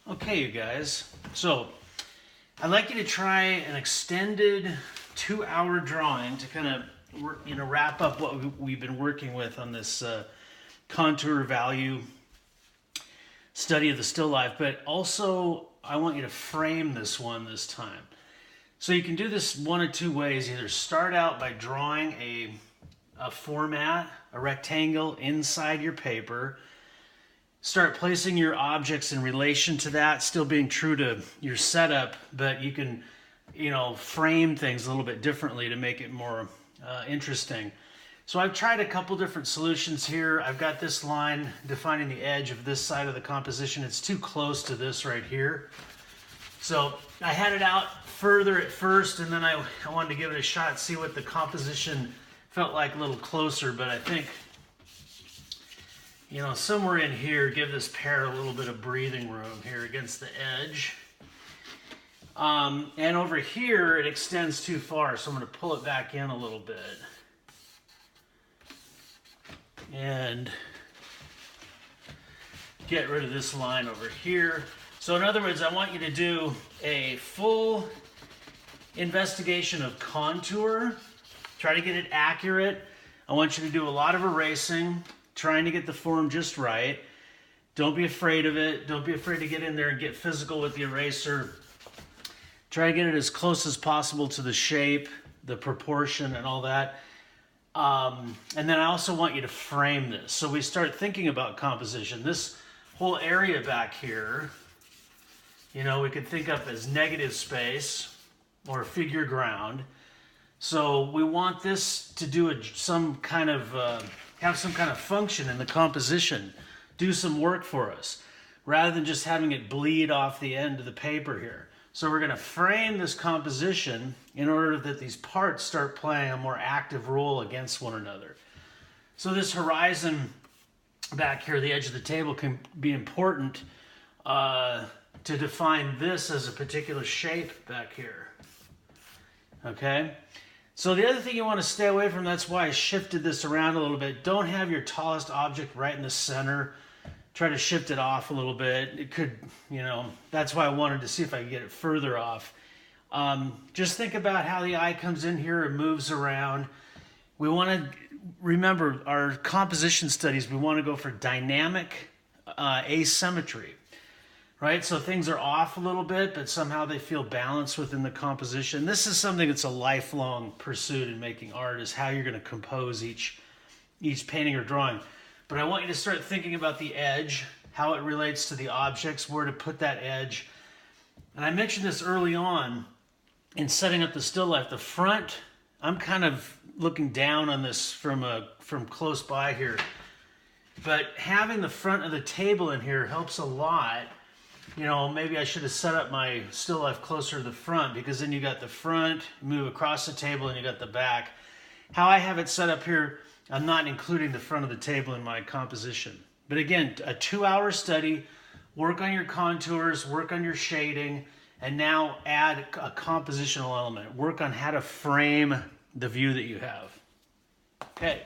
Okay, you guys, so I'd like you to try an extended 2-hour drawing to kind of wrap up what we've been working with on this contour value study of the still life, but also I want you to frame this one this time. So you can do this one of two ways. Either start out by drawing a format, a rectangle inside your paper. Start placing your objects in relation to that, still being true to your setup, but you can, frame things a little bit differently to make it more interesting. So I've tried a couple different solutions here. I've got this line defining the edge of this side of the composition. It's too close to this right here. So I had it out further at first, and then I wanted to give it a shot, see what the composition felt like a little closer, but I think, somewhere in here, give this pear a little bit of breathing room here against the edge. And over here, it extends too far, so I'm going to pull it back in a little bit. And get rid of this line over here. So in other words, I want you to do a full investigation of contour. Try to get it accurate. I want you to do a lot of erasing, trying to get the form just right. Don't be afraid of it. Don't be afraid to get in there and get physical with the eraser. Try to get it as close as possible to the shape, the proportion, and all that. And then I also want you to frame this. So we start thinking about composition. This whole area back here, we could think of as negative space or figure ground. So we want this to do have some kind of function in the composition, do some work for us, rather than just having it bleed off the end of the paper here. So we're going to frame this composition in order that these parts start playing a more active role against one another. So this horizon back here, the edge of the table, can be important to define this as a particular shape back here. Okay? So the other thing you want to stay away from, that's why I shifted this around a little bit. Don't have your tallest object right in the center. Try to shift it off a little bit. It could, that's why I wanted to see if I could get it further off. Just think about how the eye comes in here and moves around. We want to remember our composition studies, we want to go for dynamic asymmetry. Right? So things are off a little bit, but somehow they feel balanced within the composition. This is something that's a lifelong pursuit in making art, is how you're going to compose each painting or drawing. But I want you to start thinking about the edge, how it relates to the objects, where to put that edge. And I mentioned this early on in setting up the still life. The front, I'm kind of looking down on this from close by here. But having the front of the table in here helps a lot. Maybe I should have set up my still life closer to the front, because then you got the front, move across the table, and you got the back. How I have it set up here, I'm not including the front of the table in my composition. But again, a 2-hour study, work on your contours, work on your shading, and now add a compositional element. Work on how to frame the view that you have. Okay.